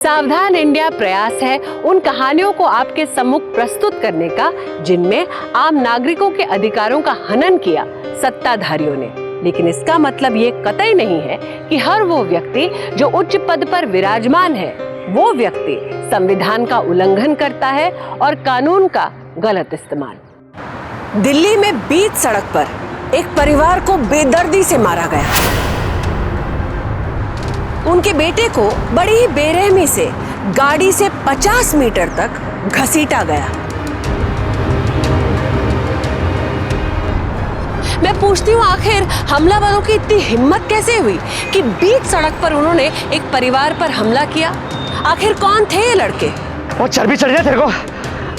सावधान इंडिया प्रयास है उन कहानियों को आपके सम्मुख प्रस्तुत करने का जिनमें आम नागरिकों के अधिकारों का हनन किया सत्ताधारियों ने। लेकिन इसका मतलब ये कतई नहीं है कि हर वो व्यक्ति जो उच्च पद पर विराजमान है वो व्यक्ति संविधान का उल्लंघन करता है और कानून का गलत इस्तेमाल। दिल्ली में बीच सड़क पर एक परिवार को बेदर्दी से मारा गया। उनके बेटे को बड़ी ही बेरहमी से गाड़ी से 50 मीटर तक घसीटा गया। मैं पूछती हूँ आखिर हमलावरों की इतनी हिम्मत कैसे हुई कि बीच सड़क पर उन्होंने एक परिवार पर हमला किया। आखिर कौन थे ये लड़के? वो चर्बी चढ़ गया तेरे को,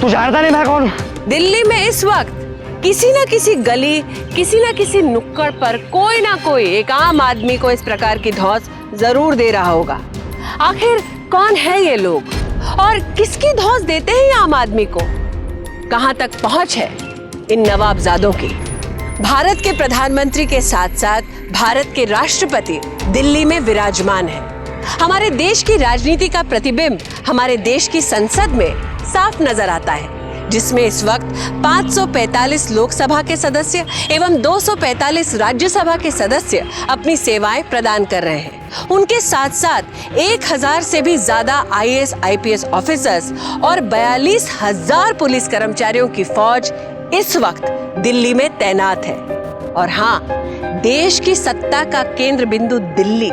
तू जानता नहीं मैं कौन हूँ। दिल्ली में इस वक्त किसी न किसी गली, किसी न किसी नुक्कड़ पर कोई ना कोई एक आम आदमी को इस प्रकार की धौंस जरूर दे रहा होगा। आखिर कौन है ये लोग और किसकी धौंस देते हैं ये आम आदमी को? कहां तक पहुंच है इन नवाबजादों की? भारत के प्रधानमंत्री के साथ साथ भारत के राष्ट्रपति दिल्ली में विराजमान है। हमारे देश की राजनीति का प्रतिबिंब हमारे देश की संसद में साफ नजर आता है, जिसमें इस वक्त 545 लोकसभा के सदस्य एवं 245 राज्यसभा के सदस्य अपनी सेवाएं प्रदान कर रहे हैं। उनके साथ साथ 1000 से भी ज्यादा आईएएस आईपीएस ऑफिसर्स और 42,000 पुलिस कर्मचारियों की फौज इस वक्त दिल्ली में तैनात है। और हाँ, देश की सत्ता का केंद्र बिंदु दिल्ली,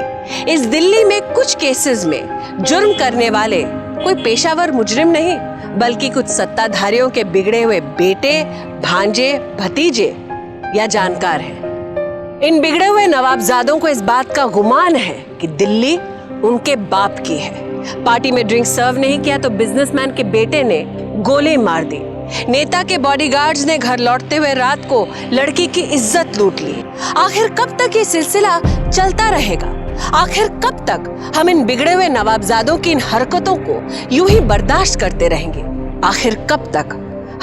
इस दिल्ली में कुछ केसेस में जुर्म करने वाले कोई पेशावर मुजरिम नहीं बल्कि कुछ सत्ताधारियों के बिगड़े हुए बेटे, भांजे, भतीजे या जानकार हैं। इन बिगड़े हुए नवाबजादों को इस बात का गुमान है कि दिल्ली उनके बाप की है। पार्टी में ड्रिंक सर्व नहीं किया तो बिजनेसमैन के बेटे ने गोली मार दी। नेता के बॉडीगार्ड्स ने घर लौटते हुए रात को लड़की की इज्जत लूट ली। आखिर कब तक ये सिलसिला चलता रहेगा? आखिर कब तक हम इन बिगड़े हुए नवाबजादों की इन हरकतों को यूं ही बर्दाश्त करते रहेंगे? आखिर कब तक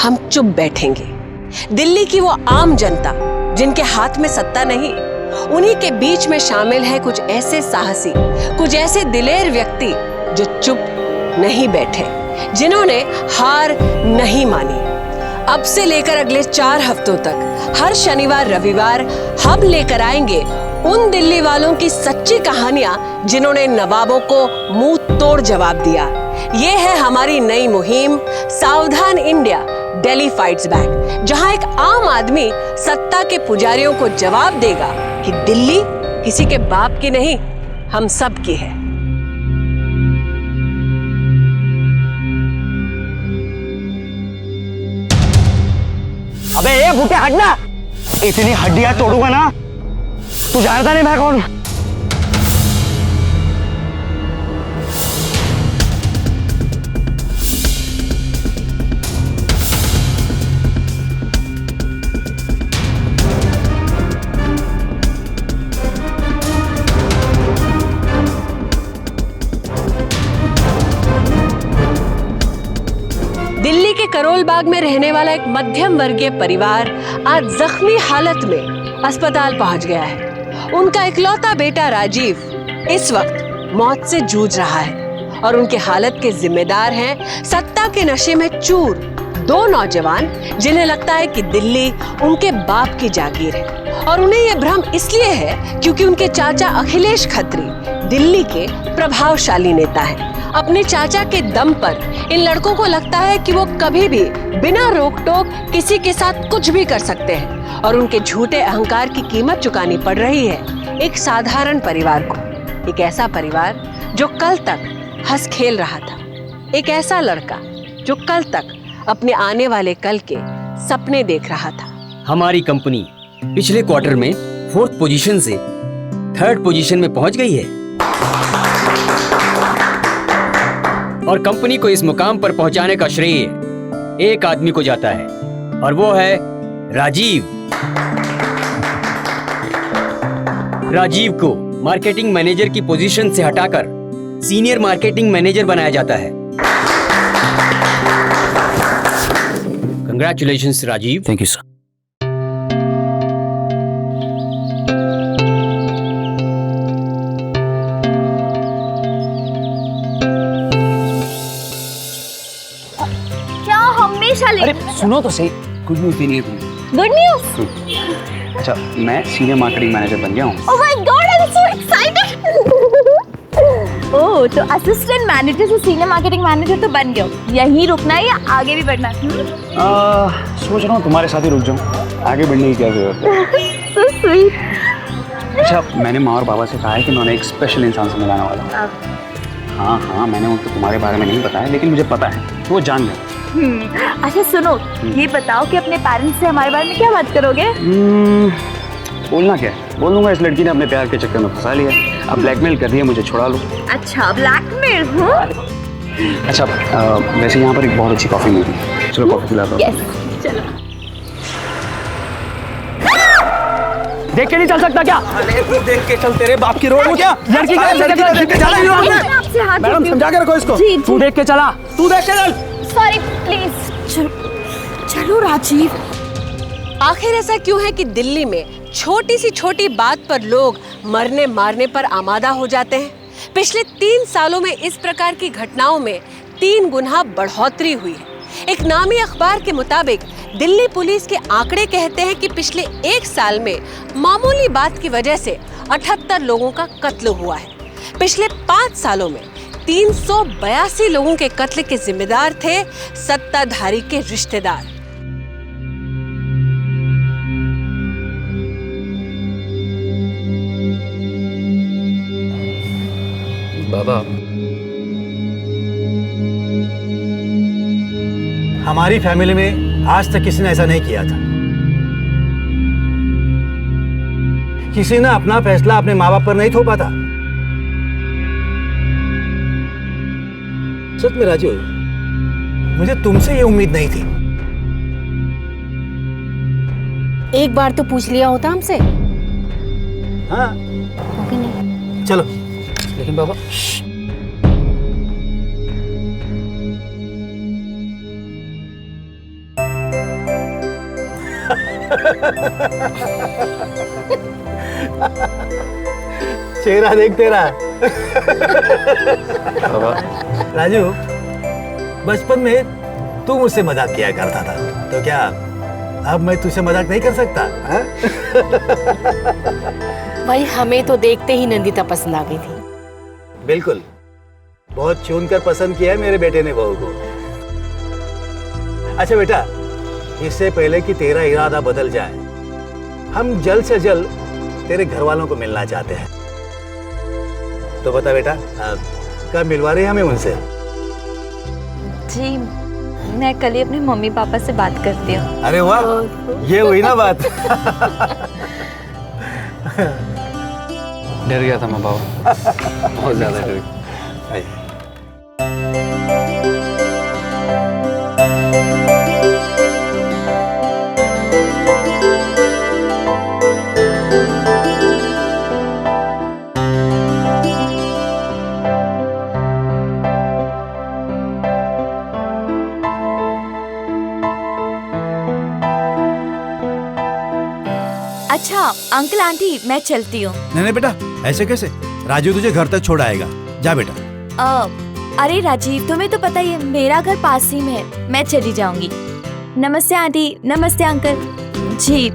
हम चुप बैठेंगे? दिल्ली की वो आम जनता जिनके हाथ में सत्ता नहीं, उन्हीं के बीच में शामिल है कुछ ऐसे साहसी, कुछ ऐसे दिलेर व्यक्ति जो चुप नहीं बैठे, जिन्होंने हार नहीं मानी। अब से लेकर अगले 4 हफ्तों तक हर शनिवार रविवार हम लेकर आएंगे उन दिल्ली वालों की सच्ची कहानियां जिन्होंने नवाबों को मुंह तोड़ जवाब दिया। ये है हमारी नई मुहिम सावधान इंडिया, दिल्ली फाइट्स बैक, जहां एक आम आदमी सत्ता के पुजारियों को जवाब देगा कि दिल्ली किसी के बाप की नहीं, हम सब की है। अबे ये बूटे हटना, इतनी हड्डियां तोड़ूंगा ना, तू जानता नहीं मैं कौन हूँ। दिल्ली के करोल बाग में रहने वाला एक मध्यम वर्गीय परिवार आज जख्मी हालत में अस्पताल पहुंच गया है। उनका इकलौता बेटा राजीव इस वक्त मौत से जूझ रहा है और उनके हालत के जिम्मेदार हैं सत्ता के नशे में चूर 2 नौजवान, जिन्हें लगता है कि दिल्ली उनके बाप की जागीर है। और उन्हें यह भ्रम इसलिए है क्योंकि उनके चाचा अखिलेश खत्री दिल्ली के प्रभावशाली नेता हैं। अपने चाचा के दम पर इन लड़कों को लगता है कि वो कभी भी बिना रोक टोक किसी के साथ कुछ भी कर सकते हैं और उनके झूठे अहंकार की कीमत चुकानी पड़ रही है एक साधारण परिवार को। एक ऐसा परिवार जो कल तक हंस खेल रहा था, एक ऐसा लड़का जो कल तक अपने आने वाले कल के सपने देख रहा था। हमारी कंपनी पिछले क्वार्टर में 4th पोजीशन से 3rd पोजीशन में पहुंच गई है और कंपनी को इस मुकाम पर पहुंचाने का श्रेय एक आदमी को जाता है और वो है राजीव। राजीव को मार्केटिंग मैनेजर की पोजीशन से हटाकर सीनियर मार्केटिंग मैनेजर बनाया जाता है। Congratulations Rajeev. Thank you sir. Vaishali. अरे सुनो तो सही, गुड न्यूज़ देनी है तुम्हें। Good news. अच्छा, मैं सीनियर मार्केटिंग मैनेजर बन गया हूँ। Oh my god, I am so excited. Oh, तो असिस्टेंट मैनेजर से सीनियर मार्केटिंग मैनेजर तो बन गए हो। यहीं रुकना है या आगे भी बढ़ना है? सोच रहा हूँ तुम्हारे साथ ही रुक जाऊँ, आगे बढ़ने की क्या जरूरत है। So sweet. अच्छा, मैंने माँ और बाबा से कहा है कि मैं उन्हें एक स्पेशल इंसान से मिलाने वाला हूँ। हाँ हाँ, मैंने उनको तुम्हारे बारे में नहीं बताया, लेकिन मुझे पता है तो वो जान गए। अच्छा सुनो, ये बताओ कि अपने पेरेंट्स से हमारे बारे में क्या बात करोगे? बोलना क्या है, बोल दूंगा इस लड़की ने अपने प्यार के चक्कर में फंसा लिया, अब ब्लैकमेल कर रही है, मुझे छुड़ा लो। अच्छा, ब्लैकमेल? अच्छा, वैसे यहाँ पर एक बहुत अच्छी कॉफ़ी मिलती है, चलो कॉफ़ी पिलाता हूँ। यस, चलो। देख के नहीं चल सकता क्या? अरे तू देख के चल, तेरे बाप की रोड हो क्या? लड़की का देख के चला ही रोड में। आपसे हाथ मैडम जोड़ती हूँ। समझा के रखो इसको। जी, तू देख के चला। तू देख के चल। Sorry, please. चलो चलो राजीव। आखिर ऐसा क्यों है कि दिल्ली में छोटी सी छोटी बात पर लोग मरने मारने पर आमादा हो जाते हैं? पिछले 3 सालों में इस प्रकार की घटनाओं में 3 गुना बढ़ोतरी हुई है। एक नामी अखबार के मुताबिक दिल्ली पुलिस के आंकड़े कहते हैं कि पिछले 1 साल में मामूली बात की वजह से 78 लोगों का कत्ल हुआ है। पिछले 5 सालों में 382 लोगों के कत्ल के जिम्मेदार थे सत्ताधारी के रिश्तेदार। बाबा, हमारी फैमिली में आज तक किसी ने ऐसा नहीं किया था। किसी ने अपना फैसला अपने माँ बाप पर नहीं थोपा था। सच में राजू, मुझे तुमसे ये उम्मीद नहीं थी। एक बार तो पूछ लिया होता हमसे। हाँ, ओके नहीं। चलो। लेकिन बाबा, चेहरा देख तेरा। बाबा, राजू, बचपन में तू मुझसे मजाक किया करता था, तो क्या अब मैं तुझसे मजाक नहीं कर सकता? हाँ? भाई, हमें तो देखते ही नंदिता पसंद आ गई थी। बिल्कुल, बहुत चुनकर पसंद किया है मेरे बेटे ने बहू को। अच्छा बेटा, इससे पहले कि तेरा इरादा बदल जाए, हम जल्द से जल्द तेरे घर वालों को मिलना चाहते हैं। तो बता बेटा, कब मिलवा रहे हैं हमें उनसे? जी, मैं कल ही अपने मम्मी पापा से बात करती हूँ। अरे वाह, ये हुई ना बात। डर गया था मैं बाबा, बहुत ज्यादा डर गया। अच्छा अंकल आंटी, मैं चलती हूँ। नहीं बेटा, ऐसे कैसे? राजू तुझे घर तक छोड़ आएगा, जा बेटा। अरे राजीव, तुम्हें तो पता ही है मेरा घर पास ही में है, मैं चली जाऊंगी। नमस्ते आंटी। नमस्ते अंकल जी।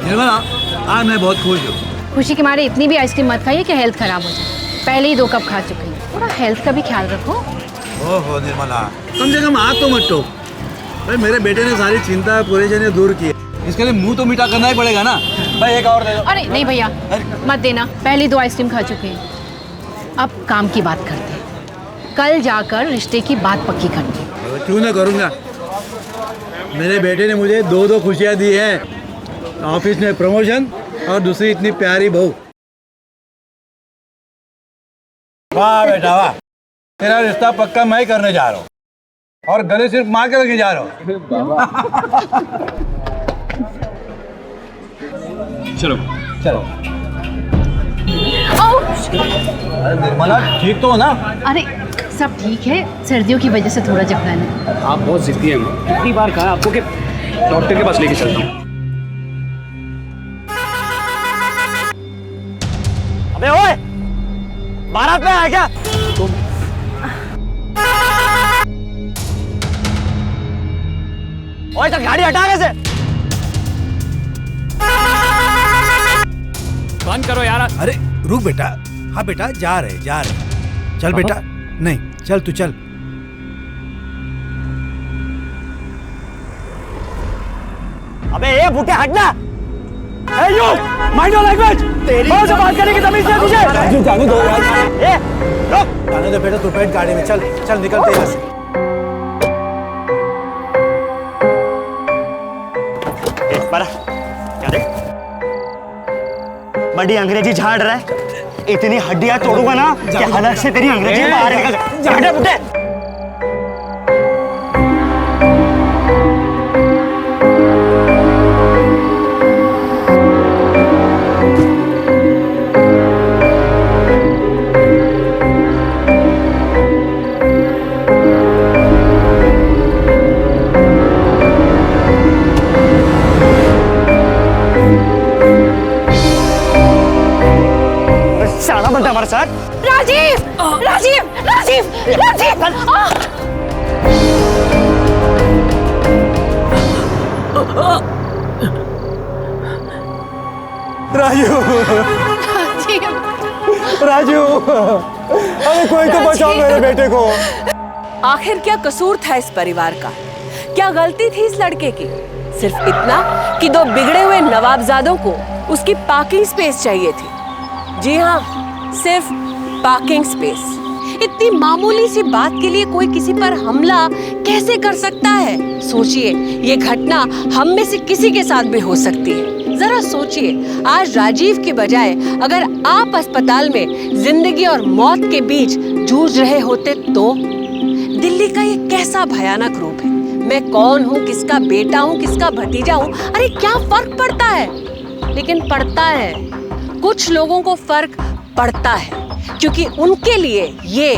निर्मला, आज मैं बहुत खुश हूँ। खुशी के मारे इतनी भी आइसक्रीम मत खाइए कि हेल्थ खराब हो जाए। पहले ही 2 कप खा चुके हैं, थोड़ा हेल्थ का भी ख्याल रखो। ओहो निर्मला, कम से कम हाथ तो मत टोक। भाई मेरे बेटे ने सारी चिंता परेशानी दूर की, इसके लिए मुंह तो मीठा करना ही पड़ेगा ना। भाई एक और दे दो। अरे नहीं भैया, मत देना, पहले 2 आइसक्रीम खा चुके हैं। अब काम की बात करते हैं, कल जाकर रिश्ते की बात पक्की करते हैं। क्यों ना करूँगा, मेरे बेटे ने मुझे 2 खुशियाँ दी हैं, ऑफिस में प्रमोशन और दूसरी इतनी प्यारी बहू। वाह बेटा वाह, तेरा रिश्ता पक्का मैं करने जा रहा हूँ और गले सिर्फ माँ के लगे जा रहा हूँ। चलो चलो। अरे निर्मला, ठीक तो हो ना? अरे सब ठीक है, सर्दियों की वजह से थोड़ा जकड़न है। आप बहुत जिद्दी हैं माँ। कितनी बार कहा आपको कि डॉक्टर के पास लेके चलता हूँ। अबे ओए, बारात में आया क्या? ओए, तो गाड़ी हटा कैसे? बंद करो यार। अरे रुक बेटा, हाँ बेटा, जा रहे चल बेटा, नहीं चल तू चल। अबे ये बूटे हटना। Hey you, mind your language। कौन से बात करने की तमीज है तुझे? जाने दो यार। ए, रुक। जाने दो बेटा, तू बैठ गाड़ी में, चल चल निकलते हैं यहाँ से। बड़ा क्या देख, बड़ी अंग्रेजी झाड़ रहा है। इतनी हड्डियां तोड़ूंगा ना कि हलक से तेरी अंग्रेजी बाहर निकल जाए। बुड्ढे शाना बनता हमारे साथ। राजीव राजीव राजीव राजीव राजू, राजू, अरे कोई तो बचाओ मेरे बेटे को। आखिर क्या कसूर था इस परिवार का? क्या गलती थी इस लड़के की? सिर्फ इतना कि दो बिगड़े हुए नवाबजादों को उसकी पार्किंग स्पेस चाहिए थी। जी हाँ, सिर्फ पार्किंग स्पेस। इतनी मामूली सी बात के लिए कोई किसी पर हमला कैसे कर सकता है? सोचिए, ये घटना हम में से किसी के साथ भी हो सकती है। जरा सोचिए, आज राजीव के बजाय अगर आप अस्पताल में जिंदगी और मौत के बीच जूझ रहे होते तो? दिल्ली का ये कैसा भयानक रूप है। मैं कौन हूँ, किसका बेटा हूँ, किसका भतीजा हूँ, अरे क्या फर्क पड़ता है? लेकिन पड़ता है, कुछ लोगों को फर्क पड़ता है, क्योंकि उनके लिए ये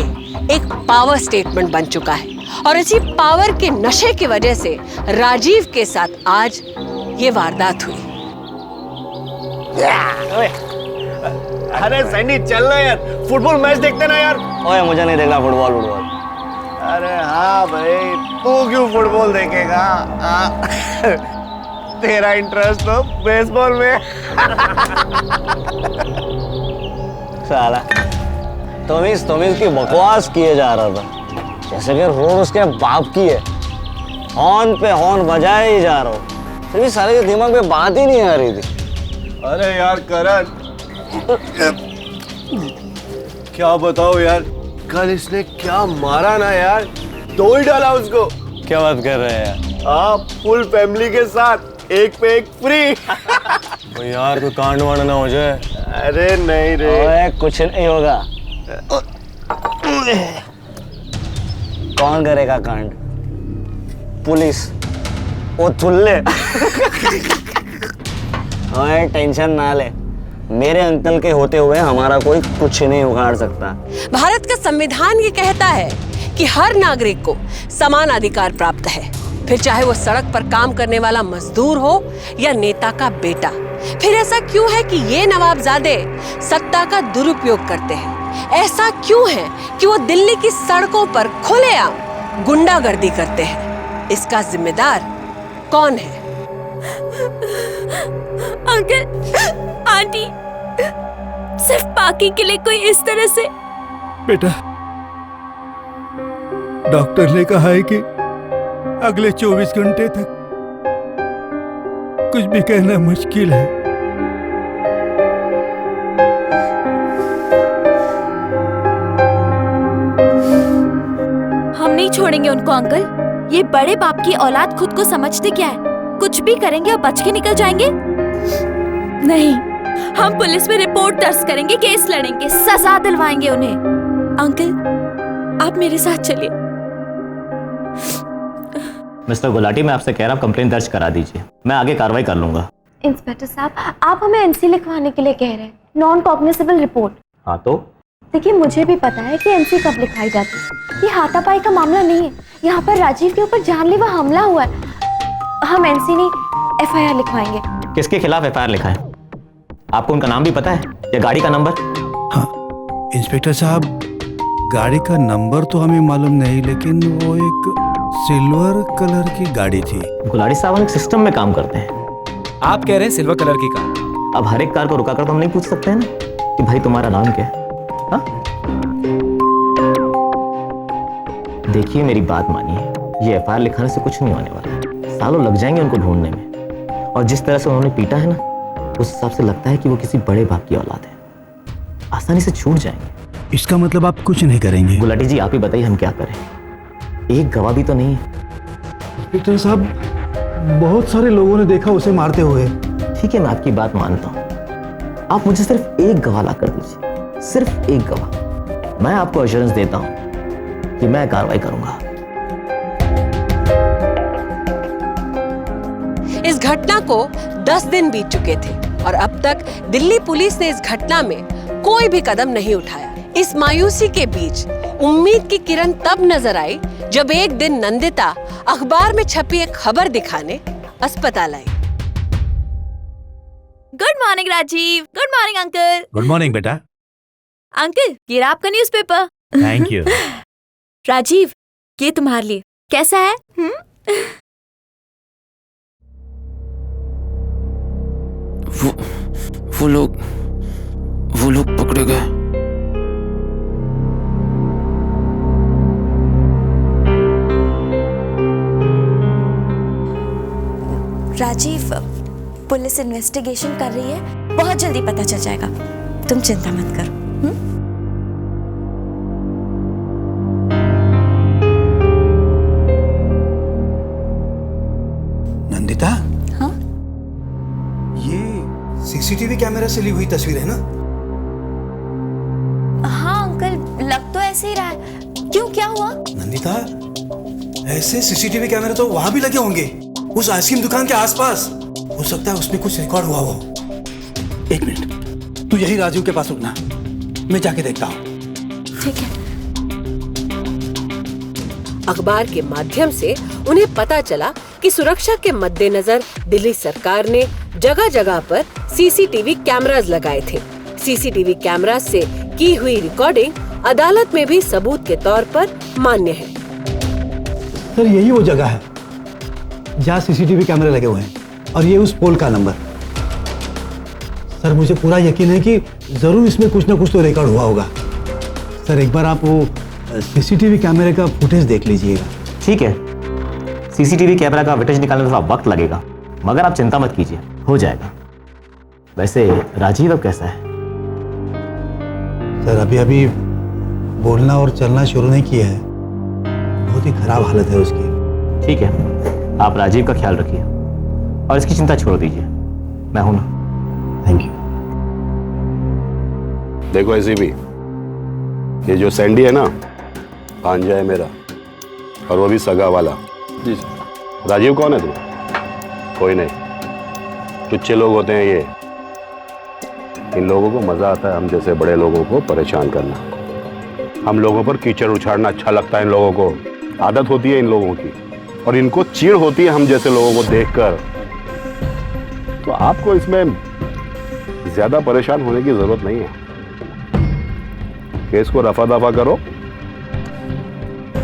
एक पावर स्टेटमेंट बन चुका है। और इसी पावर के नशे की वजह से राजीव के साथ आज ये वारदात हुई। अरे सैनी चल ना यार, फुटबॉल मैच देखते ना यार। ओए मुझे नहीं देखना फुटबॉल। अरे हाँ भाई, तू क्यों फुटबॉल देखेगा? तेरा इंटरेस्ट तो बेसबॉल में। साला तमीज की बकवास किए जा रहा था, जैसे कि रोड उसके बाप की है। हॉर्न पे हॉर्न बजाए ही जा रहा हूँ, फिर भी सारे के दिमाग में बात ही नहीं आ रही थी। अरे यार करण, क्या बताओ यार, कल इसने क्या मारा ना यार, दो ही डाला उसको। क्या बात कर रहे हैं यार? हाँ, फुल फैमिली के साथ, एक पे एक फ्री। तो यार कोई कांड वांड ना हो जाए। अरे नहीं रे। ओए कुछ नहीं होगा। कौन करेगा कांड? पुलिस। ओ थुल्ले। ओए टेंशन ना ले, मेरे अंकल के होते हुए हमारा कोई कुछ नहीं उखाड़ सकता। भारत का संविधान ये कहता है कि हर नागरिक को समान अधिकार प्राप्त है, फिर चाहे वो सड़क पर काम करने वाला मजदूर हो या नेता का बेटा। फिर ऐसा क्यों है कि ये नवाबजादे सत्ता का दुरुपयोग करते हैं? ऐसा क्यों है कि वो दिल्ली की सड़कों पर खुलेआम गुंडागर्दी करते हैं? इसका जिम्मेदार कौन है? अंकल, आंटी, सिर्फ पार्किंग के लिए कोई इस तरह से। बेटा, डॉक्टर ने कहा है कि अगले 24 घंटे तक कुछ भी कहना मुश्किल है। हम नहीं छोड़ेंगे उनको अंकल। ये बड़े बाप की औलाद खुद को समझते क्या है? कुछ भी करेंगे और बच के निकल जाएंगे? नहीं, हम पुलिस में रिपोर्ट दर्ज करेंगे, केस लड़ेंगे, सजा दिलवाएंगे उन्हें। अंकल, आप मेरे साथ चलिए। मिस्टर गुलाटी, मैं आपसे कह रहा हूँ कंप्लेंट दर्ज करा दीजिए, मैं आगे कार्रवाई कर लूंगा। इंस्पेक्टर साहब, आप हमें एनसी लिखवाने के लिए कह रहे हैं, नॉन कॉग्निसेबल रिपोर्ट। हाँ तो देखिए, मुझे भी पता है कि एनसी कब लिखाई जाती है। ये हाथापाई का मामला नहीं है, यहाँ पर राजीव के ऊपर जानलेवा हमला हुआ है हम एनसी नहीं FIR लिखवाएंगे। किसके खिलाफ FIR लिखा है? आपको उनका नाम भी पता है या गाड़ी का नंबर? हाँ इंस्पेक्टर साहब, गाड़ी का नंबर तो हमें मालूम नहीं, लेकिन वो एक सिल्वर कलर की गाड़ी थी। गुलाटी साहब एक सिस्टम में काम करते हैं। आप कह रहे हैं सिल्वर कलर की कार? अब हर एक कार को रुका कर तो हम नहीं पूछ सकते हैं ना कि भाई तुम्हारा नाम क्या है? हाँ? देखिए मेरी बात मानिए, ये FIR लिखाने से कुछ नहीं होने वाला। सालों लग जाएंगे उनको ढूंढने में, और जिस तरह से उन्होंने पीटा है ना, उस हिसाब से लगता है कि वो किसी बड़े बाप की औलाद है। आसानी से छूट जाएंगे। इसका मतलब आप कुछ नहीं करेंगे? गुलाटी जी आप ही बताइए हम क्या करें? एक गवाह भी तो नहीं है। इंस्पेक्टर साहब, बहुत सारे लोगों ने देखा उसे मारते हुए। ठीक है मैं आपकी बात मानता हूँ, आप मुझे सिर्फ एक गवाह ला कर दीजिए, सिर्फ एक गवाह। मैं आपको एश्योरेंस देता हूँ कि मैं कार्रवाई करूंगा। इस घटना को 10 दिन बीत चुके थे और अब तक दिल्ली पुलिस ने इस घटना में कोई भी कदम नहीं उठाया। इस मायूसी के बीच उम्मीद की किरण तब नजर आई जब एक दिन नंदिता अखबार में छपी एक खबर दिखाने अस्पताल आई। Good morning Rajeev. Good morning uncle. Good morning बेटा। अंकल ये रहा आपका न्यूज़पेपर। Thank you. राजीव ये तुम्हारे लिए, कैसा है? वो लोग पकड़े गए। राजीव, पुलिस इन्वेस्टिगेशन कर रही है, बहुत जल्दी पता चल जाएगा, तुम चिंता मत करो। नंदिता, हाँ? ये CCTV कैमरा से ली हुई तस्वीर है ना? हाँ अंकल, लग तो ऐसे ही रहा है। क्यों, क्या हुआ? नंदिता, ऐसे CCTV कैमरे तो वहां भी लगे होंगे, उस आइसक्रीम दुकान के आसपास। हो सकता है उसमें कुछ रिकॉर्ड हुआ हो। एक मिनट, तू यही राजीव के पास रुकना, मैं जाके देखता हूँ। ठीक है। अखबार के माध्यम से उन्हें पता चला कि सुरक्षा के मद्देनजर दिल्ली सरकार ने जगह जगह पर CCTV कैमरास लगाए थे। CCTV कैमरास से की हुई रिकॉर्डिंग अदालत में भी सबूत के तौर पर मान्य है। सर यही वो जगह है जहाँ CCTV कैमरे लगे हुए हैं, और ये उस पोल का नंबर। सर मुझे पूरा यकीन है कि जरूर इसमें कुछ ना कुछ तो रिकॉर्ड हुआ होगा। सर एक बार आप वो CCTV कैमरे का फुटेज देख लीजिएगा। ठीक है, CCTV कैमरा का फुटेज निकालने में थोड़ा वक्त लगेगा, मगर आप चिंता मत कीजिए, हो जाएगा। वैसे राजीव अब कैसा है? सर अभी बोलना और चलना शुरू नहीं किया है, बहुत ही खराब हालत है उसकी। ठीक है, आप राजीव का ख्याल रखिए और इसकी चिंता छोड़ दीजिए, मैं हूं ना। Thank you. देखो ऐसी भी, ये जो सैंडी है ना, भांजा है मेरा, और वो भी सगा वाला। जी सर। राजीव कौन है तुम्हें? कोई नहीं, टुच्चे लोग होते हैं ये। इन लोगों को मजा आता है हम जैसे बड़े लोगों को परेशान करना। हम लोगों पर कीचड़ उछाड़ना अच्छा लगता है इन लोगों को, आदत होती है इन लोगों की, और इनको चिढ़ होती है हम जैसे लोगों को देखकर। तो आपको इसमें ज्यादा परेशान होने की जरूरत नहीं है। केस को रफा दफा करो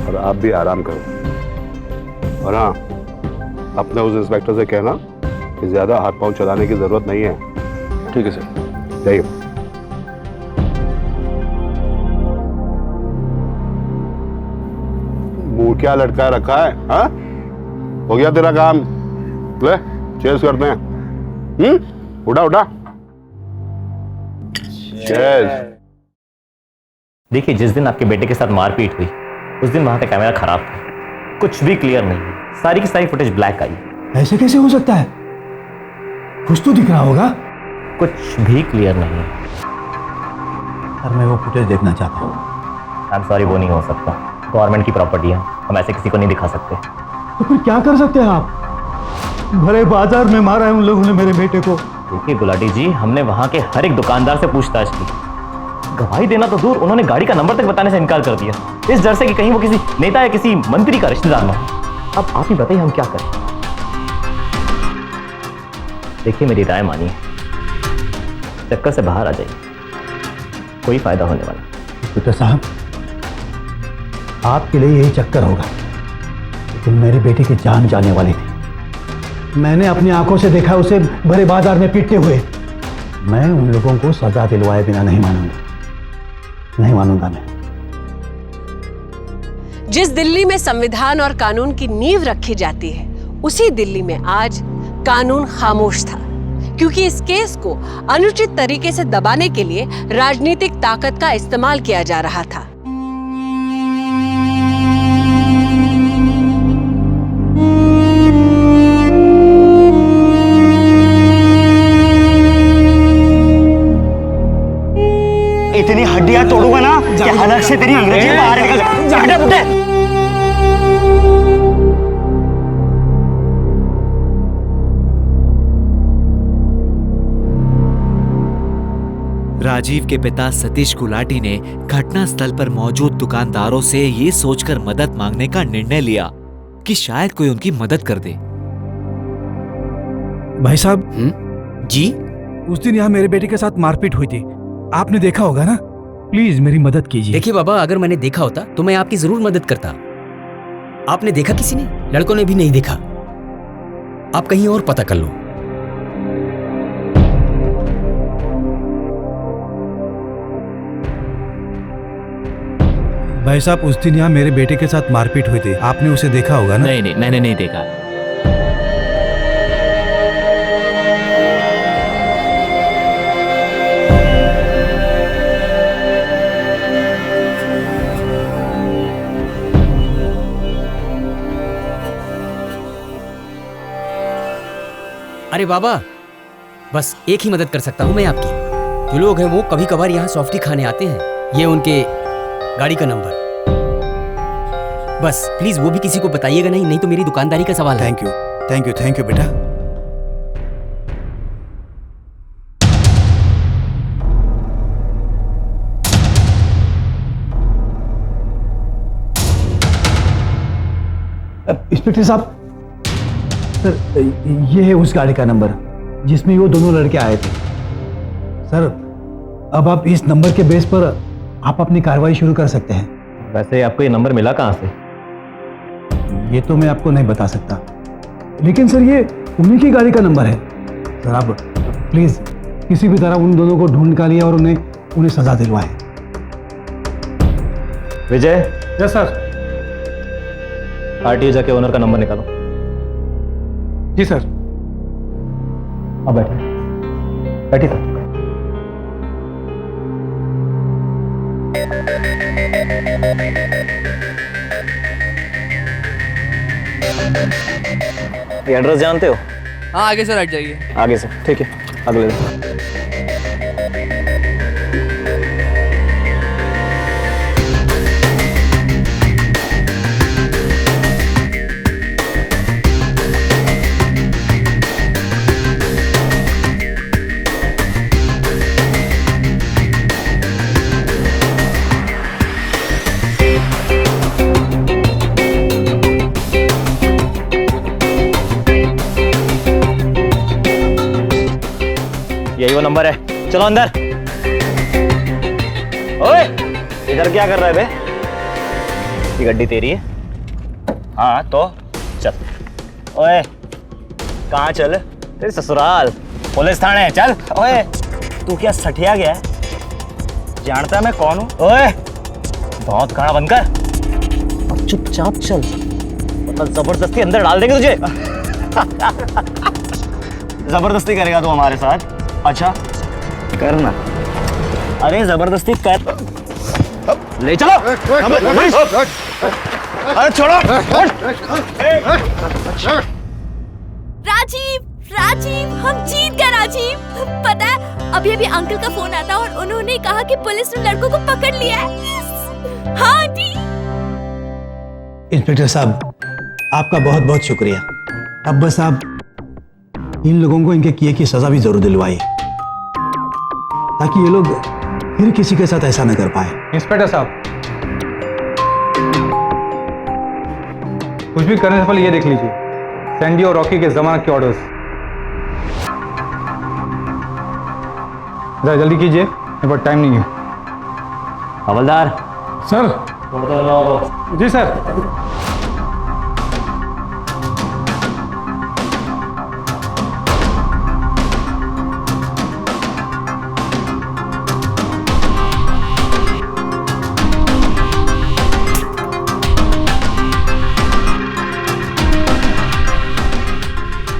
और आप भी आराम करो। और हाँ, अपने उस इंस्पेक्टर से कहना कि ज्यादा हाथ पांव चलाने की जरूरत नहीं है। ठीक है सर। जाइए। मुंह क्या लटकाए रखा है? हाँ, हो गया तेरा काम? ले चेस करते हैं। उठा उठा। चेस। देखिए, जिस दिन आपके बेटे के साथ मारपीट हुई उस दिन वहां का कैमरा खराब था, कुछ भी क्लियर नहीं, सारी की सारी फुटेज ब्लैक आई। ऐसे कैसे हो सकता है? कुछ तो दिख रहा होगा। कुछ भी क्लियर नहीं। सर मैं वो फुटेज देखना चाहता हूँ। आई एम सॉरी, वो नहीं हो सकता, गवर्नमेंट की प्रॉपर्टी है, हम ऐसे किसी को नहीं दिखा सकते। तो फिर क्या कर सकते हैं आप? भरे बाजार में मारा है उन लोगों ने मेरे बेटे को। देखिए गुलाटी जी, हमने वहां के हर एक दुकानदार से पूछताछ की, गवाही देना तो दूर, उन्होंने गाड़ी का नंबर तक बताने से इनकार कर दिया, इस डर से कि कहीं वो किसी नेता या किसी मंत्री का रिश्तेदार ना हो। अब आप ही बताइए हम क्या करें? देखिए मेरी राय मानिए, चक्कर से बाहर आ जाइए, कोई फायदा होने वाला। इंस्पेक्टर साहब, आपके लिए यही चक्कर होगा, लेकिन मेरी बेटी की जान जाने वाली थी। मैंने अपनी आंखों से देखा उसे भरे बाजार में पीटते हुए। मैं उन लोगों को सजा दिलवाए बिना नहीं मानूंगा मैं। जिस दिल्ली में संविधान और कानून की नींव रखी जाती है, उसी दिल्ली में आज कानून खामोश था, क्योंकि इस केस को अनुचित तरीके से दबाने के लिए राजनीतिक ताकत का इस्तेमाल किया जा रहा था। इतनी हड्डियां तोड़ूंगा ना कि अलग से तेरी अंग्रेजी बाहर निकल जाए। राजीव के पिता सतीश गुलाटी ने घटनास्थल पर मौजूद दुकानदारों से ये सोचकर मदद मांगने का निर्णय लिया कि शायद कोई उनकी मदद कर दे। भाई साहब। जी? उस दिन यहाँ मेरे बेटे के साथ मारपीट हुई थी, आपने देखा होगा ना? प्लीज मेरी मदद कीजिए। देखिए बाबा, अगर मैंने देखा होता तो मैं आपकी जरूर मदद करता। आपने देखा किसी ने? लड़कों ने भी नहीं देखा। आप कहीं और पता कर लो। भाई साहब, उस दिन यहाँ मेरे बेटे के साथ मारपीट हुई थी, आपने उसे देखा होगा ना? नहीं, मैंने नहीं देखा। अरे बाबा, बस एक ही मदद कर सकता हूं मैं आपकी। जो लोग हैं वो कभी कभार यहाँ सॉफ्टी खाने आते हैं। ये उनके गाड़ी का नंबर। बस प्लीज वो भी किसी को बताइएगा नहीं तो मेरी दुकानदारी का सवाल है। थैंक यू बेटा। इंस्पेक्टर साहब, सर ये है उस गाड़ी का नंबर जिसमें वो दोनों लड़के आए थे। सर अब आप इस नंबर के बेस पर आप अपनी कार्रवाई शुरू कर सकते हैं। वैसे आपको ये नंबर मिला कहाँ से? ये तो मैं आपको नहीं बता सकता, लेकिन सर ये उन्हीं की गाड़ी का नंबर है। सर आप प्लीज किसी भी तरह उन दोनों को ढूंढ निकालिए और उन्हें सजा दिलवाए। विजय। Yes sir. आरटीओ जाके ओनर का नंबर निकालो। जी सर। अब बैठिए सर। ये एड्रेस जानते हो? हाँ आगे सर, हट जाइए। आगे से, ठीक है, अगले दिन। यही वो नंबर है, चलो अंदर। ओए, इधर क्या कर रहा है बे? ये गड्डी तेरी है? हाँ तो चल। ओए, कहाँ चल? तेरी ससुराल। पुलिस थाने चल। ओए, तू क्या सठिया गया है? जानता है मैं कौन हूँ? ओए, बहुत खाना बंद कर और चुपचाप चल, मतलब जबरदस्ती अंदर डाल देंगे तुझे। जबरदस्ती करेगा तू हमारे साथ? अच्छा करना। अरे जबरदस्ती कर, ले चलो। अरे छोड़ो। राजीव हम जीत गए राजीव। पता है अभी अंकल का फोन आता और उन्होंने कहा कि पुलिस ने लड़कों को पकड़ लिया है। हाँ आंटी। इंस्पेक्टर साहब, आपका बहुत बहुत शुक्रिया। अब बस आप इन लोगों को इनके किए की सजा भी जरूर दिलवाइए, ताकि ये लोग फिर किसी के साथ ऐसा न कर पाए। इंस्पेक्टर साहब, कुछ भी करने से पहले ये देख लीजिए, सैंडी और रॉकी के जमानत के ऑर्डर्स। जरा जल्दी कीजिए, मेरे पास टाइम नहीं है। हवलदार सर। जी सर।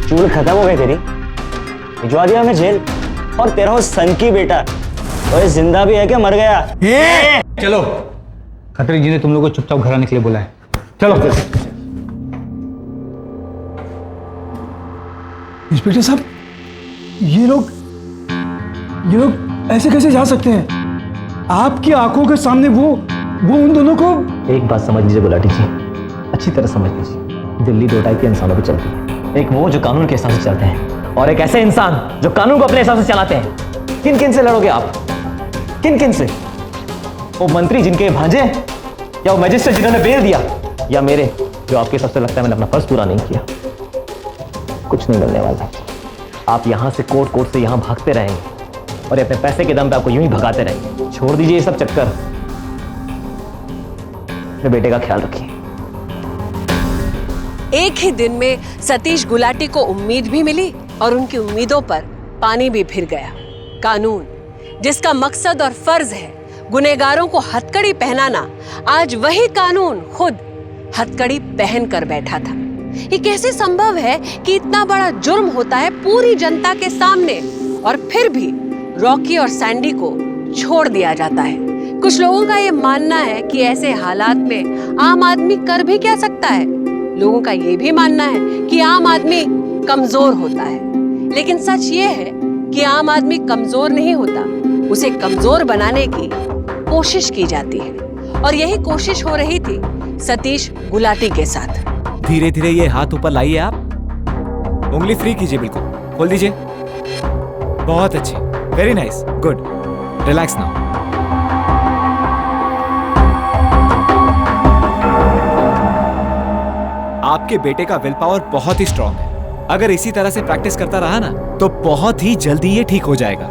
चूल खत्म हो गई तेरी, भिजवा दिया हमें जेल। और तेरा वो सन की बेटा और जिंदा भी है क्या मर गया? चलो, खतरी जी ने तुम लोग को चुपचाप घर आने के लिए बोला है। चलो। इंस्पेक्टर साहब, ये लोग ऐसे कैसे जा सकते हैं? आपकी आंखों के सामने वो उन दोनों को। एक बात समझ लीजिए गुलाटी जी, अच्छी तरह समझ लीजिए। दिल्ली दो टाइप के इंसानों पर चलती है, एक वो जो कानून के हिसाब से चलते हैं और एक ऐसे इंसान जो कानून को अपने हिसाब से चलाते हैं। किन किन से लड़ोगे आप? किन किन से? वो मंत्री जिनके भांजे, या वो मैजिस्ट्रेट जिन्होंने बेल दिया, या मेरे जो आपके हिसाब से लगता है मैंने अपना फर्ज पूरा नहीं किया? कुछ नहीं मिलने वाला। आप यहां से कोर्ट से यहां भागते रहेंगे और अपने पैसे के दम पे आपको यूं ही भगाते रहेंगे। छोड़ दीजिए ये सब चक्कर, अपने बेटे का ख्याल रखिए। एक ही दिन में सतीश गुलाटी को उम्मीद भी मिली और उनकी उम्मीदों पर पानी भी फिर गया। कानून जिसका मकसद और फर्ज है गुनहगारों को हथकड़ी पहनाना, आज वही कानून खुद हथकड़ी पहन कर बैठा था। ये कैसे संभव है कि इतना बड़ा जुर्म होता है पूरी जनता के सामने और फिर भी रॉकी और सैंडी को छोड़ दिया जाता है? कुछ लोगों का ये मानना है कि ऐसे हालात में आम आदमी कर भी क्या सकता है। लोगों का ये भी मानना है कि आम आदमी कमजोर होता है, लेकिन सच ये है कि आम आदमी कमजोर नहीं होता, उसे कमजोर बनाने की कोशिश की जाती है। और यही कोशिश हो रही थी सतीश गुलाटी के साथ। धीरे धीरे ये हाथ ऊपर लाइए आप, उंगली फ्री कीजिए, बिल्कुल खोल दीजिए। बहुत अच्छी, very nice, good, relax now. आपके बेटे का विल पावर बहुत ही स्ट्रांग है। अगर इसी तरह से प्रैक्टिस करता रहा ना तो बहुत ही जल्दी ये ठीक हो जाएगा।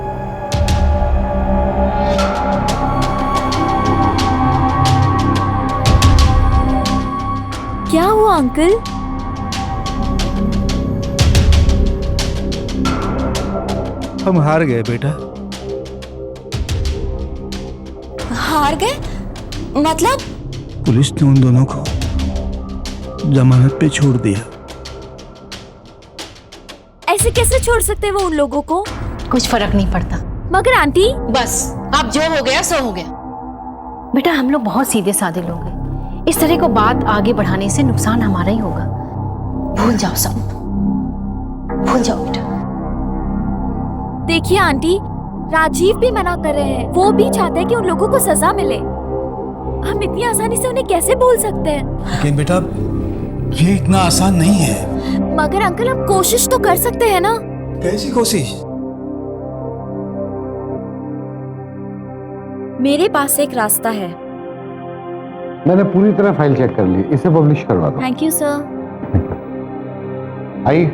क्या हुआ अंकल? हम हार गए बेटा। हार गए? मतलब? पुलिस ने उन दोनों को जमानत पे छोड़ दिया। ऐसे कैसे छोड़ सकते हैं वो उन लोगों को? कुछ फर्क नहीं पड़ता। मगर आंटी, बस अब जो हो गया सो हो गया। बेटा हम लोग बहुत सीधे साधे लोग हैं, इस तरह को बात आगे बढ़ाने से नुकसान हमारा ही होगा। भूल जाओ सब, भूल जाओ बेटा। देखिए आंटी, राजीव भी मना कर रहे हैं, वो भी चाहते हैं कि उन लोगों को सजा मिले। हम इतनी आसानी से उन्हें कैसे बोल सकते हैं? लेकिन बेटा ये इतना आसान नहीं है। मगर अंकल हम कोशिश तो कर सकते हैं ना। कैसी कोशिश? मेरे पास एक रास्ता है। मैंने पूरी तरह फाइल चेक कर ली, इसे पब्लिश करवा दो। Thank you sir. आइए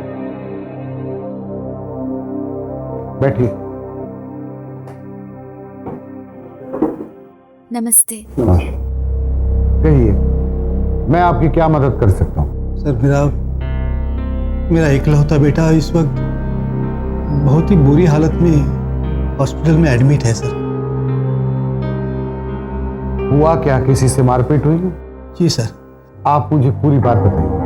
बैठिए। नमस्ते। कहिए, मैं आपकी क्या मदद कर सकता हूँ? सर मेरा इकलौता बेटा इस वक्त बहुत ही बुरी हालत में हॉस्पिटल में एडमिट है सर। हुआ क्या? किसी से मारपीट हुई? जी सर। आप मुझे पूरी बात बताइए।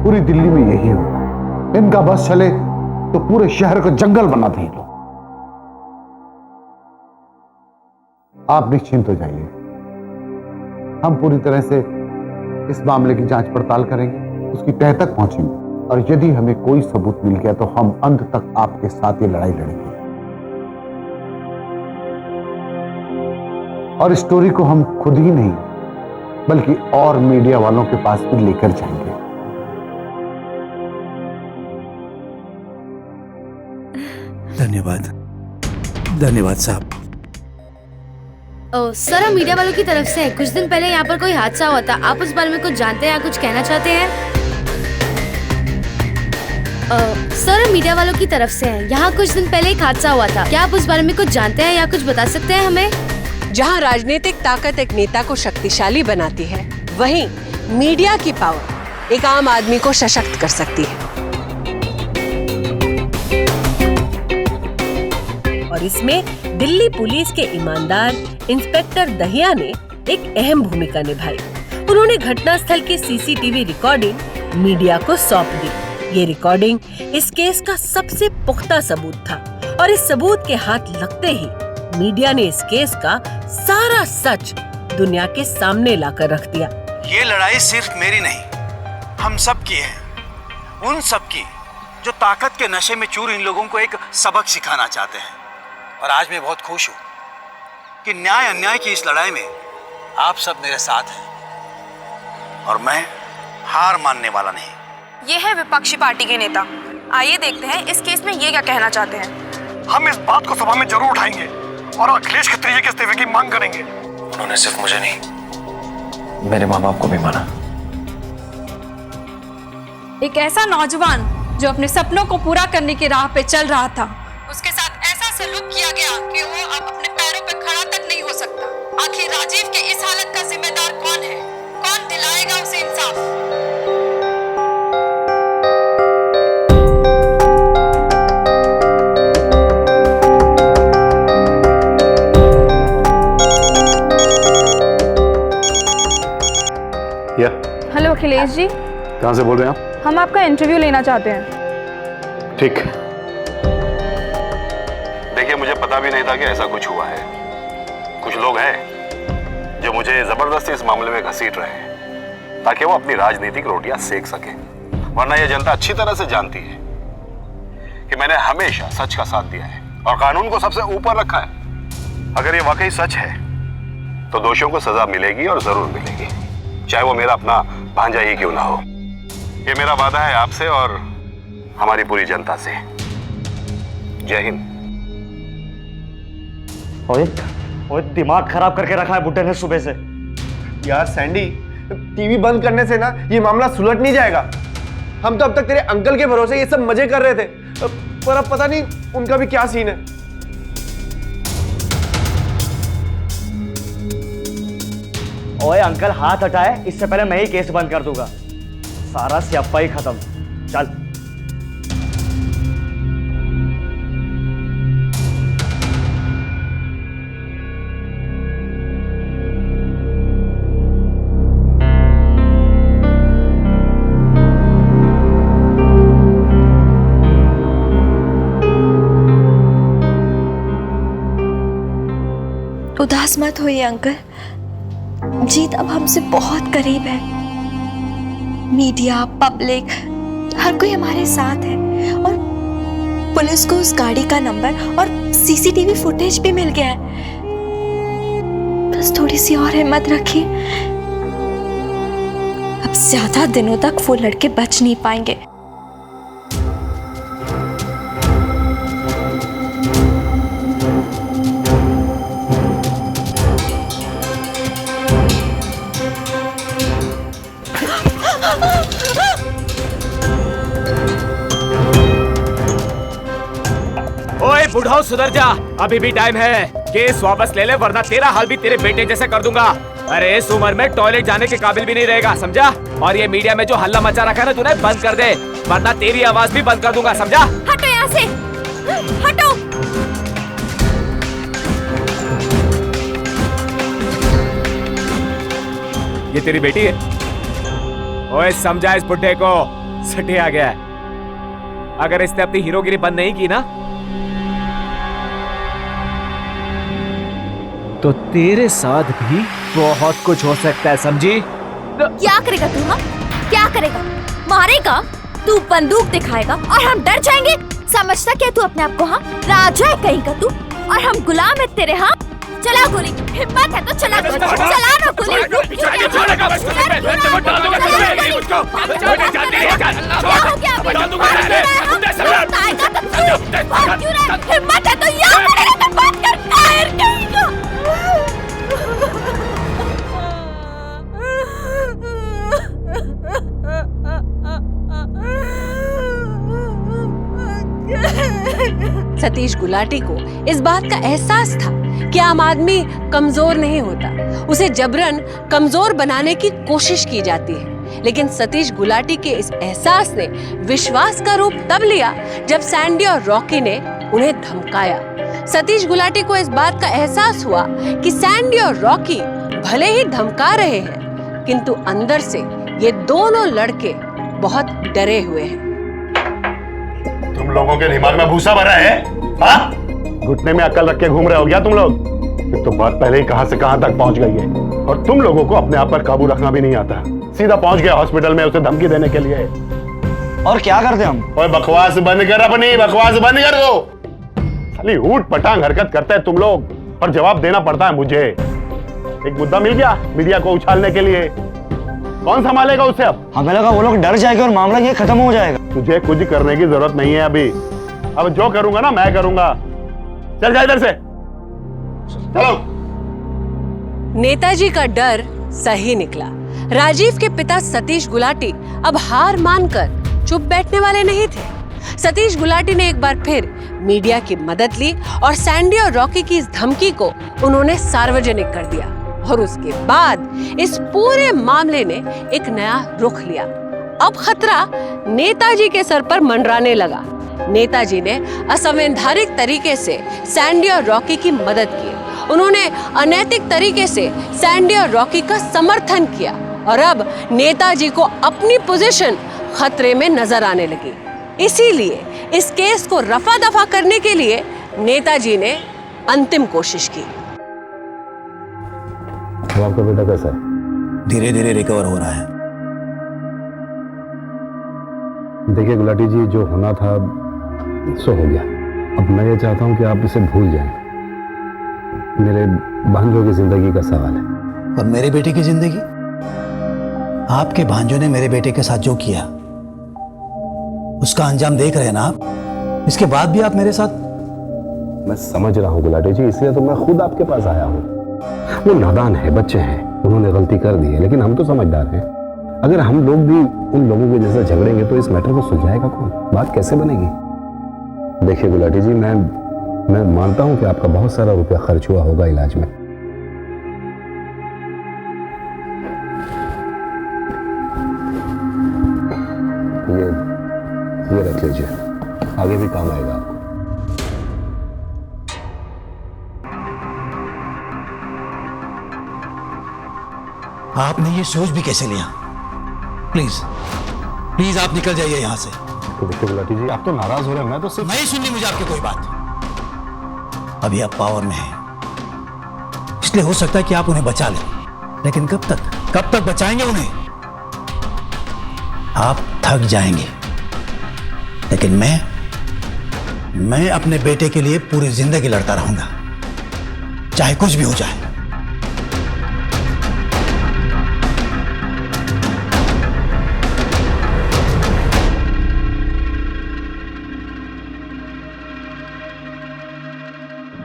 पूरी दिल्ली में यही होता है, इनका बस चले तो पूरे शहर को जंगल बना दें लोग। आप निश्चिंत हो जाइए, हम पूरी तरह से इस मामले की जांच पड़ताल करेंगे, उसकी तह तक पहुंचेंगे और यदि हमें कोई सबूत मिल गया तो हम अंत तक आपके साथ ये लड़ाई लड़ेंगे और स्टोरी को हम खुद ही नहीं बल्कि और मीडिया वालों के पास भी लेकर जाएंगे। धन्यवाद, धन्यवाद साहब। सर, हम मीडिया वालों की तरफ से हैं। कुछ दिन पहले यहाँ पर कोई हादसा हुआ था, आप उस बारे में कुछ जानते हैं या कुछ कहना चाहते हैं? सर, हम मीडिया वालों की तरफ से हैं। यहाँ कुछ दिन पहले एक हादसा हुआ था, क्या आप उस बारे में कुछ जानते हैं या कुछ बता सकते हैं हमें? जहाँ राजनीतिक ताकत एक नेता को शक्तिशाली बनाती है, वहीं मीडिया की पावर एक आम आदमी को सशक्त कर सकती है। और इसमें दिल्ली पुलिस के ईमानदार इंस्पेक्टर दहिया ने एक अहम भूमिका निभाई। उन्होंने घटनास्थल की सीसीटीवी रिकॉर्डिंग मीडिया को सौंप दी। ये रिकॉर्डिंग इस केस का सबसे पुख्ता सबूत था और इस सबूत के हाथ लगते ही मीडिया ने इस केस का सारा सच दुनिया के सामने लाकर रख दिया। ये लड़ाई सिर्फ मेरी नहीं, हम सब की है, उन सब की जो ताकत के नशे में चूर इन लोगों को एक सबक सिखाना चाहते हैं। और आज मैं बहुत खुश हूँ कि न्याय अन्याय की इस लड़ाई में आप सब मेरे साथ हैं और मैं हार मानने वाला नहीं। ये है विपक्षी पार्टी के नेता। आइए देखते हैं इस केस में ये क्या कहना चाहते हैं। हम इस बात को सभा में जरूर उठाएंगे और अखिलेश खत्री के इस्तीफे की मांग करेंगे। उन्होंने सिर्फ मुझे नहीं, मेरे माँ बाप को भी माना। एक ऐसा नौजवान जो अपने सपनों को पूरा करने की राह पे चल रहा था, उसके साथ ऐसा सलूक किया गया कि वो अब अपने पैरों पे खड़ा तक नहीं हो सकता। आखिर राजीव के इस हालत का जिम्मेदार कौन है? कौन दिलाएगा उसे इंसाफ? हेलो अखिलेश जी, कहाँ से बोल रहे हैं आप? हम आपका इंटरव्यू लेना चाहते हैं। ठीक। देखिए, मुझे पता भी नहीं था कि ऐसा कुछ हुआ है। कुछ लोग हैं जो मुझे जबरदस्ती इस मामले में घसीट रहे हैं ताकि वो अपनी राजनीतिक रोटियां सेक सके। वरना ये जनता अच्छी तरह से जानती है कि मैंने हमेशा सच का साथ दिया है और कानून को सबसे ऊपर रखा है। अगर ये वाकई सच है तो दोषियों को सजा मिलेगी और जरूर मिलेगी, चाहे वो मेरा अपना भांजा ही क्यों ना हो। ये मेरा वादा है आपसे और हमारी पूरी जनता से। जय हिंद। ओए, दिमाग खराब करके रखा है बुड्ढे ने सुबह से। यार सैंडी, टीवी बंद करने से ना ये मामला सुलझ नहीं जाएगा। हम तो अब तक तेरे अंकल के भरोसे ये सब मजे कर रहे थे, पर अब पता नहीं उनका भी क्या सीन है। ओए अंकल, हाथ हटाए, इससे पहले मैं ही केस बंद कर दूंगा। सारा स्यापा ही खत्म। चल। उदास मत होइए अंकल, जीत अब हमसे बहुत करीब है। मीडिया, पब्लिक, हर कोई हमारे साथ है और पुलिस को उस गाड़ी का नंबर और सीसीटीवी फुटेज भी मिल गया है। बस थोड़ी सी और हिम्मत रखिए, अब ज्यादा दिनों तक वो लड़के बच नहीं पाएंगे। ओए बुढ़ाओ, सुधर जा, अभी भी टाइम है। केस वापस ले ले वरना तेरा हाल भी तेरे बेटे जैसे कर दूंगा। अरे इस उम्र में टॉयलेट जाने के काबिल भी नहीं रहेगा, समझा? और ये मीडिया में जो हल्ला मचा रखा है ना तूने, बंद कर दे वरना तेरी आवाज भी बंद कर दूंगा, समझा? हटो यहाँ से, हटो। ये तेरी बेटी है? ओए समझा इस बुड्ढे को, सटे आ गया है। अगर इसने अपनी हीरोगिरी बंद नहीं की ना तो तेरे साथ भी बहुत कुछ हो सकता है, समझी? क्या करेगा तू? हाँ, क्या करेगा? मारेगा? तू बंदूक दिखाएगा और हम डर जाएंगे? समझता क्या तू अपने आप को? हाँ, राजा है कहीं का तू और हम गुलाम है तेरे। हाँ, चला गोली, हिम्मत है तो चला गोली, चला ना गोली। हिम्मत है तो यहाँ सतीश गुलाटी को इस बात का एहसास था कि आम आदमी कमजोर नहीं होता, उसे जबरन कमजोर बनाने की कोशिश की जाती है। लेकिन सतीश गुलाटी के इस एहसास ने विश्वास का रूप तब लिया जब सैंडी और रॉकी ने उन्हें धमकाया। सतीश गुलाटी को इस बात का एहसास हुआ कि सैंडी और रॉकी भले ही धमका रहे हैं, किंतु अंदर से ये दोनों लड़के बहुत डरे हुए हैं। तुम लोगों के दिमाग में भूसा भरा है? हाँ? घुटने में अक्ल रख के घूम रहे हो क्या तुम लोग? एक तो बात पहले ही कहां से कहां तक पहुंच गई है, और तुम लोगों को अपने आप पर काबू रखना भी नहीं आता। सीधा पहुंच गया हॉस्पिटल में उसे धमकी देने के लिए। और क्या करते हम? ओए बकवास बंद कर, अपनी बकवास बंद कर दो। खाली ऊट पटांग हरकत करते हैं तुम लोग, और जवाब देना पड़ता है मुझे। एक मुद्दा मिल गया मीडिया को उछालने के लिए, कौन संभालेगा उसे अब? हमें लगा वो लोग डर जाएंगे और मामला ये खत्म हो जाएगा। तुझे कुछ करने की जरूरत नहीं है अभी। अब जो करूंगा ना मैं करूंगा। चल जा इधर से, चलो। नेताजी का डर सही निकला। राजीव के पिता सतीश गुलाटी अब हार मानकर चुप बैठने वाले नहीं थे। सतीश गुलाटी ने एक बार फिर मीडिया की मदद ली और सैंडी और रॉकी की इस धमकी को उन्होंने सार्वजनिक कर दिया। और उसके बाद इस पूरे मामले ने एक नया रुख लिया। अब खतरा नेताजी के सर पर मंडराने लगा। नेताजी ने असंवैधानिक तरीके से सैंडी और रॉकी की मदद की। उन्होंने अनैतिक तरीके से सैंडी और रॉकी का समर्थन किया, और अब नेताजी को अपनी पोजीशन खतरे में नजर आने लगी। इसीलिए इस केस को रफा दफा करने के लिए नेताजी ने अंतिम कोशिश की। अब आपका बेटा कैसा है? धीरे धीरे रिकवर हो रहा है। देखिए गुलाटी जी, जो होना था सो हो गया। अब मैं ये चाहता हूं कि आप इसे भूल जाएं। मेरे भांजों की जिंदगी का सवाल है। और मेरे बेटे की जिंदगी? आपके भांजों ने मेरे बेटे के साथ जो किया उसका अंजाम देख रहे हैं ना आप। इसके बाद भी आप मेरे साथ। मैं समझ रहा हूँ गुलाटी जी, इसलिए तो मैं खुद आपके पास आया हूँ। वो नादान है, बच्चे हैं, उन्होंने गलती कर दी है, लेकिन हम तो समझदार हैं। अगर हम लोग भी उन लोगों के जैसा झगड़ेंगे तो इस मैटर को सुलझाएगा कौन? बात कैसे बनेगी? देखिए गुलाटी जी, मैं मानता हूं कि आपका बहुत सारा रुपया खर्च हुआ होगा इलाज में। ये रख लीजिए, आगे भी काम आएगा आपको। आपने ये सोच भी कैसे लिया? प्लीज प्लीज आप निकल जाइए यहाँ से। तो देखिए गुलाटी जी, आप तो नाराज हो रहे हैं, मैं तो सिर्फ नहीं सुननी मुझे आपकी कोई बात। अभी आप पावर में हैं, इसलिए हो सकता है कि आप उन्हें बचा लें, लेकिन कब तक बचाएंगे उन्हें? आप थक जाएंगे, लेकिन मैं अपने बेटे के लिए पूरी जिंदगी लड़ता रहूंगा, चाहे कुछ भी हो जाए।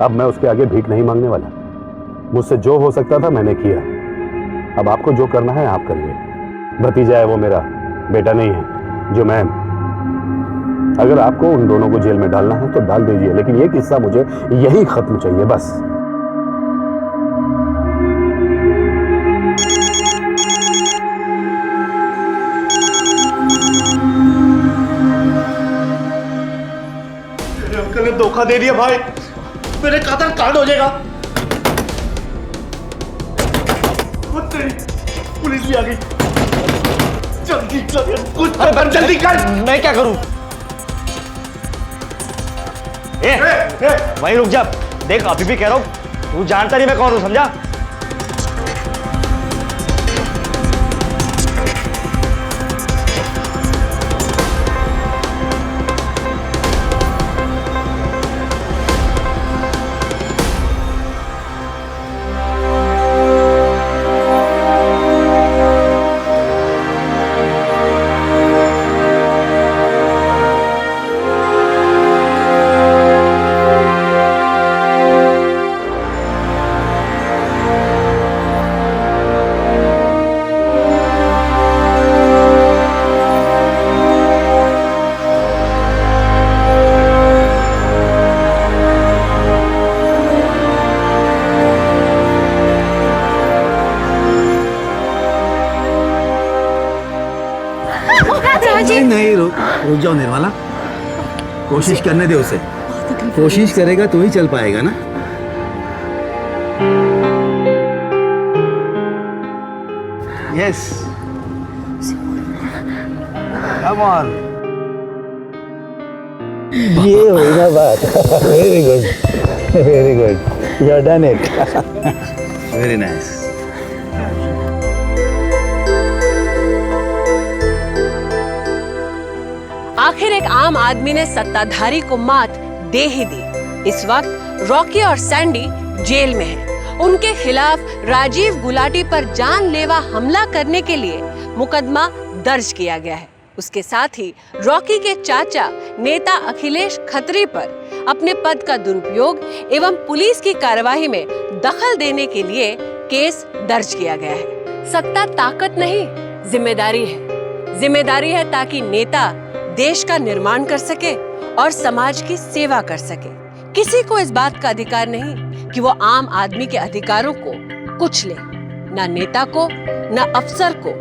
अब मैं उसके आगे भीख नहीं मांगने वाला। मुझसे जो हो सकता था मैंने किया। अब आपको जो करना है आप करिए। भतीजा है वो, मेरा बेटा नहीं है जो मैं। अगर आपको उन दोनों को जेल में डालना है तो डाल दीजिए, लेकिन ये किस्सा मुझे यही खत्म चाहिए बस। मेरे अंकल ने धोखा दे दिया भाई, मेरे खाता कांड हो जाएगा। पुलिस भी आ गई। जल्दी कुछ कर, जल्दी कर। मैं क्या करूं? वहीं रुक जा। देख अभी भी कह रहा हूं, तू जानता नहीं मैं कौन हूं, समझा? रुक जाओ निर्मला, कोशिश करने दे उसे। कोशिश करेगा तो ही चल पाएगा ना। Yes, come on. ये हुई ना बात। Very good, very good, you have done it. Very nice. आखिर एक आम आदमी ने सत्ताधारी को मात दे ही दी। इस वक्त रॉकी और सैंडी जेल में हैं। उनके खिलाफ राजीव गुलाटी पर जानलेवा हमला करने के लिए मुकदमा दर्ज किया गया है। उसके साथ ही रॉकी के चाचा नेता अखिलेश खत्री पर अपने पद का दुरुपयोग एवं पुलिस की कार्यवाही में दखल देने के लिए केस दर्ज किया गया है। सत्ता ताकत नहीं, जिम्मेदारी है। जिम्मेदारी है ताकि नेता देश का निर्माण कर सके और समाज की सेवा कर सके। किसी को इस बात का अधिकार नहीं कि वो आम आदमी के अधिकारों को कुचले, ना नेता को, ना अफसर को,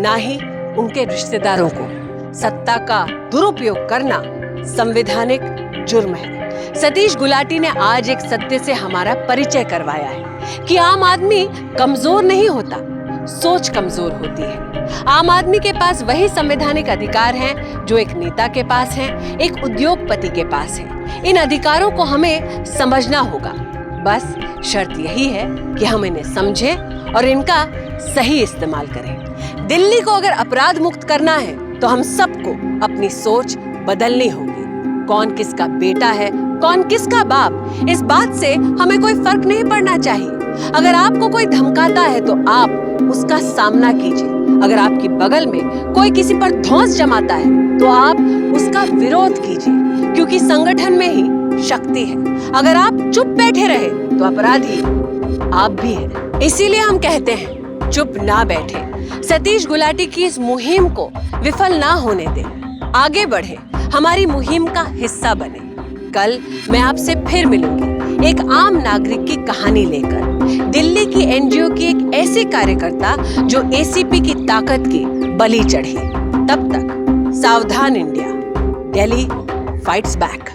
ना ही उनके रिश्तेदारों को। सत्ता का दुरुपयोग करना संवैधानिक जुर्म है। सतीश गुलाटी ने आज एक सत्य से हमारा परिचय करवाया है कि आम आदमी कमजोर नहीं होता, सोच कमजोर होती है। आम आदमी के पास वही संवैधानिक अधिकार हैं जो एक नेता के पास हैं, एक उद्योगपति के पास हैं। इन अधिकारों को हमें समझना होगा। बस शर्त यही है कि हम इन्हें समझें और इनका सही इस्तेमाल करें। दिल्ली को अगर अपराध मुक्त करना है तो हम सबको अपनी सोच बदलनी होगी। कौन किसका बेटा है, कौन किसका बाप, इस बात से हमें कोई फर्क नहीं पड़ना चाहिए। अगर आपको कोई धमकाता है तो आप उसका सामना कीजिए। अगर आपकी बगल में कोई किसी पर धौंस जमाता है तो आप उसका विरोध कीजिए, क्योंकि संगठन में ही शक्ति है। अगर आप चुप बैठे रहे तो अपराधी आप भी हैं। इसीलिए हम कहते हैं चुप ना बैठे। सतीश गुलाटी की इस मुहिम को विफल ना होने दें। आगे बढ़े, हमारी मुहिम का हिस्सा बने। कल मैं आपसे फिर मिलूंगी एक आम नागरिक की कहानी लेकर। दिल्ली की एनजीओ की एक ऐसी कार्यकर्ता जो एसीपी की ताकत की बलि चढ़ी। तब तक सावधान इंडिया, दिल्ली फाइट्स बैक।